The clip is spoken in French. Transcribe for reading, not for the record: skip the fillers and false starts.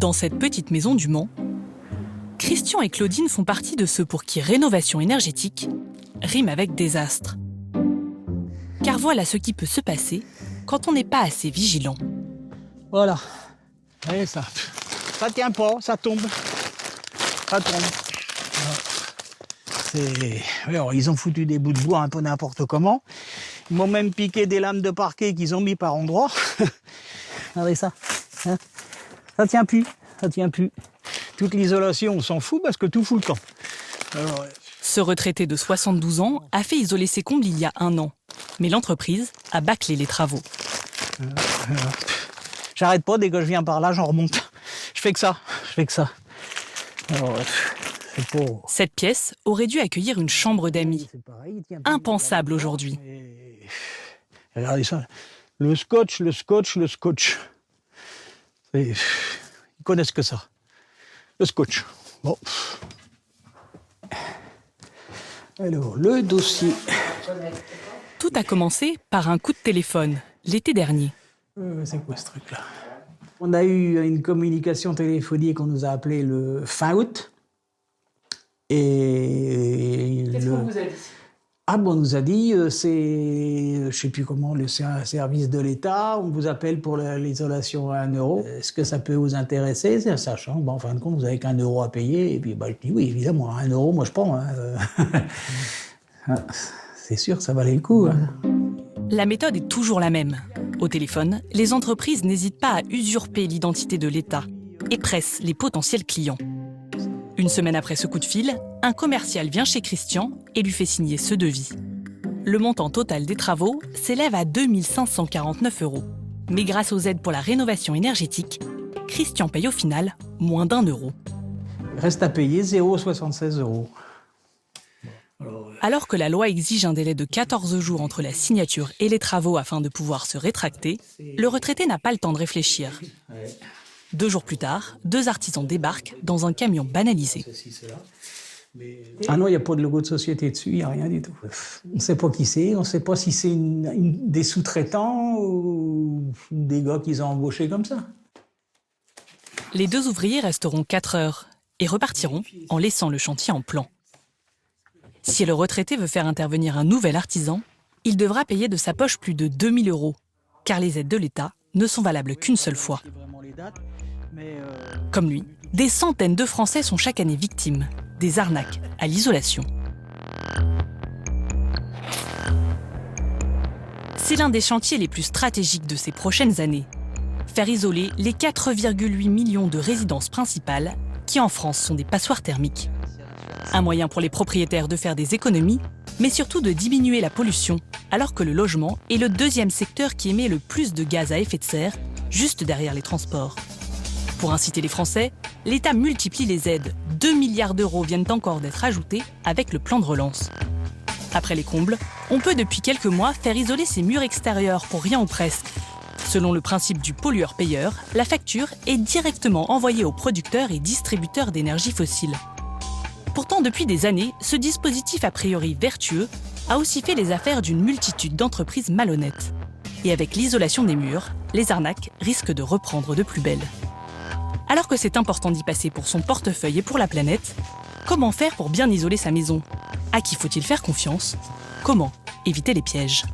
Dans cette petite maison du Mans, Christian et Claudine font partie de ceux pour qui rénovation énergétique rime avec désastre. Car voilà ce qui peut se passer quand on n'est pas assez vigilant. Voilà. Et ça tient pas, ça tombe. Ça tombe. Alors, ils ont foutu des bouts de bois un peu n'importe comment. Ils m'ont même piqué des lames de parquet qu'ils ont mis par endroits. Regardez ça. Hein, ça tient plus. Ça tient plus. Toute l'isolation, on s'en fout parce que tout fout le camp. Alors, Ce retraité de 72 ans a fait isoler ses combles il y a 1 an. Mais l'entreprise a bâclé les travaux. J'arrête pas, dès que je viens par là, j'en remonte. Je fais que ça. Alors, c'est pas... Cette pièce aurait dû accueillir une chambre d'amis. Impensable aujourd'hui. Regardez ça. Le scotch. Ils connaissent que ça. Le scotch. Bon. Alors, le dossier. Tout a commencé par un coup de téléphone, l'été dernier. C'est quoi ce truc-là? On a eu une communication téléphonique, on nous a appelé le fin août. Et Qu'est-ce qu'on vous a dit? Ah bon, on nous a dit, c'est, je sais plus comment, c'est un service de l'État, on vous appelle pour l'isolation à 1 euro. Est-ce que ça peut vous intéresser? C'est sachant, bon, en fin de compte, vous avez qu'1 euro à payer. Et puis, bah, je dis oui, évidemment, 1 euro, moi je prends. Hein. C'est sûr que ça valait le coup. Hein. La méthode est toujours la même. Au téléphone, les entreprises n'hésitent pas à usurper l'identité de l'État et pressent les potentiels clients. 1 semaine après ce coup de fil, un commercial vient chez Christian et lui fait signer ce devis. Le montant total des travaux s'élève à 2 549 €. Mais grâce aux aides pour la rénovation énergétique, Christian paye au final moins d'1 euro. Il reste à payer 0,76 €. Alors que la loi exige un délai de 14 jours entre la signature et les travaux afin de pouvoir se rétracter, le retraité n'a pas le temps de réfléchir. 2 jours plus tard, 2 artisans débarquent dans un camion banalisé. Ah non, il n'y a pas de logo de société dessus, il n'y a rien du tout. On ne sait pas qui c'est, on ne sait pas si c'est des sous-traitants ou des gars qu'ils ont embauchés comme ça. Les 2 ouvriers resteront 4 heures et repartiront en laissant le chantier en plan. Si le retraité veut faire intervenir un nouvel artisan, il devra payer de sa poche plus de 2 000 €, car les aides de l'État ne sont valables qu'une seule fois. Comme lui, des centaines de Français sont chaque année victimes des arnaques à l'isolation. C'est l'un des chantiers les plus stratégiques de ces prochaines années. Faire isoler les 4,8 millions de résidences principales qui en France sont des passoires thermiques. Un moyen pour les propriétaires de faire des économies, mais surtout de diminuer la pollution, alors que le logement est le 2e secteur qui émet le plus de gaz à effet de serre, juste derrière les transports. Pour inciter les Français, l'État multiplie les aides. 2 milliards € viennent encore d'être ajoutés avec le plan de relance. Après les combles, on peut depuis quelques mois faire isoler ses murs extérieurs pour rien ou presque. Selon le principe du pollueur-payeur, la facture est directement envoyée aux producteurs et distributeurs d'énergie fossile. Pourtant, depuis des années, ce dispositif a priori vertueux a aussi fait les affaires d'une multitude d'entreprises malhonnêtes. Et avec l'isolation des murs, les arnaques risquent de reprendre de plus belle. Alors que c'est important d'y passer pour son portefeuille et pour la planète, comment faire pour bien isoler sa maison? À qui faut-il faire confiance? Comment éviter les pièges?